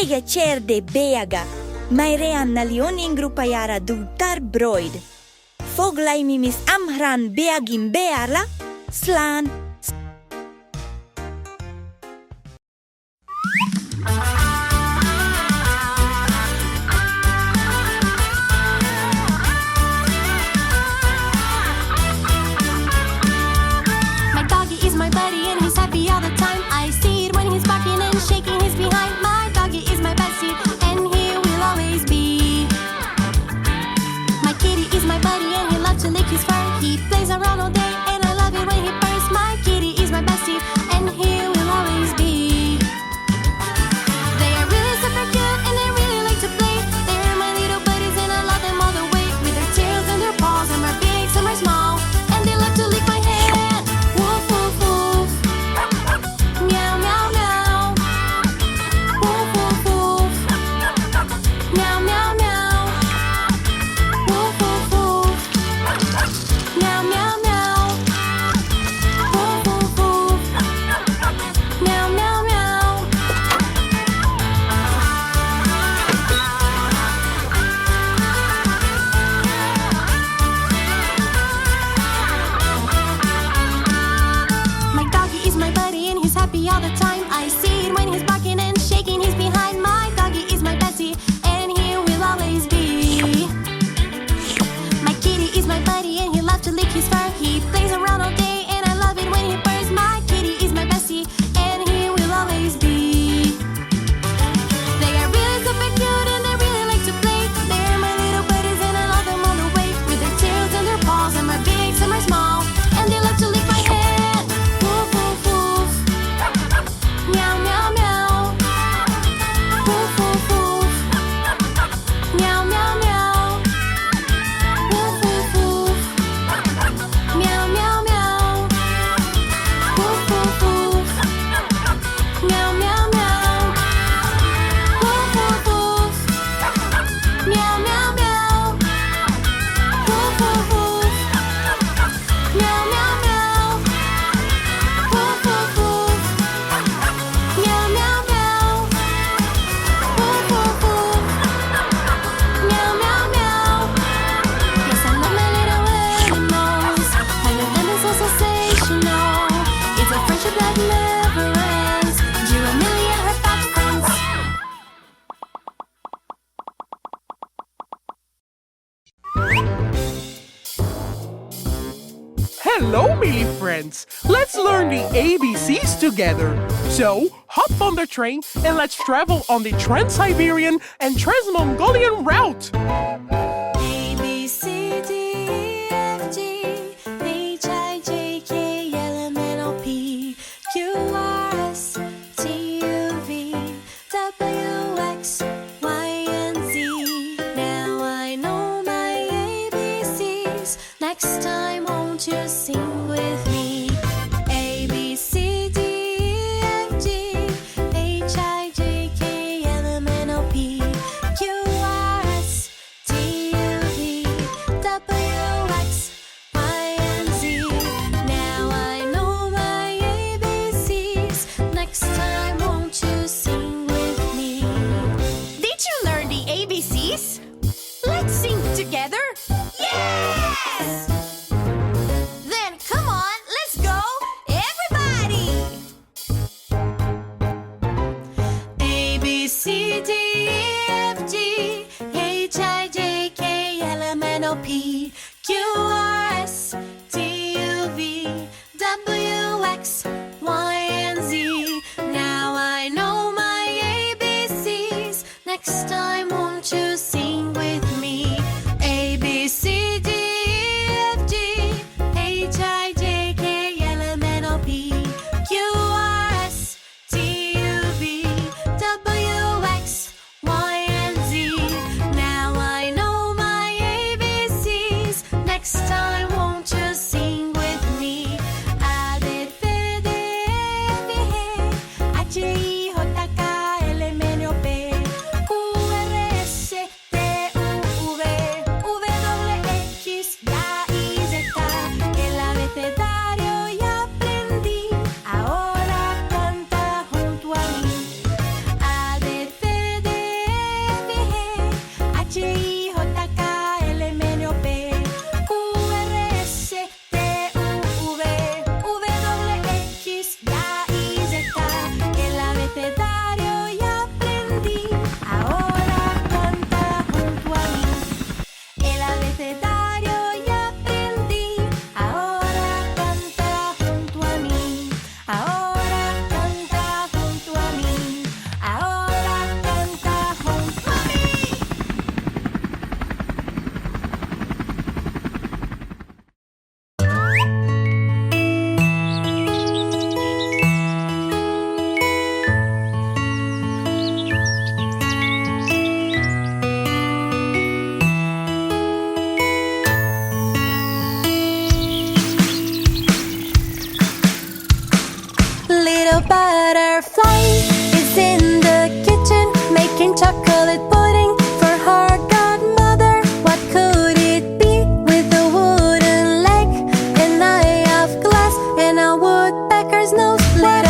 Chuig chair de Beaga. Maireann Leoin nGrúpaí dútar broid. Foghlaim mis Amhráin Beagin bhealach, slán. My doggy is my buddy and he's happy all the time. I see it when he's barking and shaking his behind. My doggy is my bestie and he will always be. My kitty is my buddy and he loves to lick his fur. He plays around all day and I love it when he purrs. My kitty is my bestie and he will always be. They are really super cute and they really like to play. They're my little buddies and I love them all the way. With their tails and their paws, some are big, some are small, and they love to lick my hand. Woof woof woof. Meow meow meow. Woof woof woof. Meow meow meow. Woof woof woof. Meow meow meow. Woof woof woof. Meow meow meow. My doggy is my buddy and he's happy all the time. I see it when he's barking and shaking his behind. My doggy is my bestie and he will always be. My kitty is my buddy and he loves to lick his fur. He plays around all day and I love it when he purrs. My kitty is my bestie and he will always be. They are really super cute and they really like to play. They're my little buddies and I love them all the way. With their tails and their paws, some are big, some are small, and they love to lick my hand. Woof woof woof. Meow meow meow. Woof woof woof. Meow meow meow. Woof woof woof. Meow meow meow. Woof woof woof. Meow meow meow. Woof woof woof. Meow meow meow. Woof woof woof. Meow meow meow. Woof woof woof. Meow meow meow. Woof woof woof. Meow meow meow. Yes, I love my little animals. I love them, it's so sensational. It's a friendship that never ends. Giramille and her fat friends. Hello, me friends! Let's learn the ABCs together. So, hop on the train and let's travel on the Trans-Siberian and Trans-Mongolian route. A B C D E F G H I J K L M N O P Q R S T U V W X Y and Z. Now I know my ABCs. Next time, won't you sing with me? A B C D E F G H I J K L M N O P Q R S T U V W X Y and Z. Now I know my ABCs. Next time, won't you sing with me? Did you learn the ABCs? Let's sing together. Yes! Then come on, let's go, everybody! A B C D E F G H I J K L M N O P Q R S T U V W X Y and Z. Now I know my ABCs. Next time, won't you sing with me? A B C D E F G H I J K L M N O P Q R S T U V W X Y and Z. Now I know my ABCs. Next time, won't you sing with me? A B little butterfly is in the kitchen making chocolate pudding for her godmother. What could it be with a wooden leg, an eye of glass, and a woodpecker's nose? Little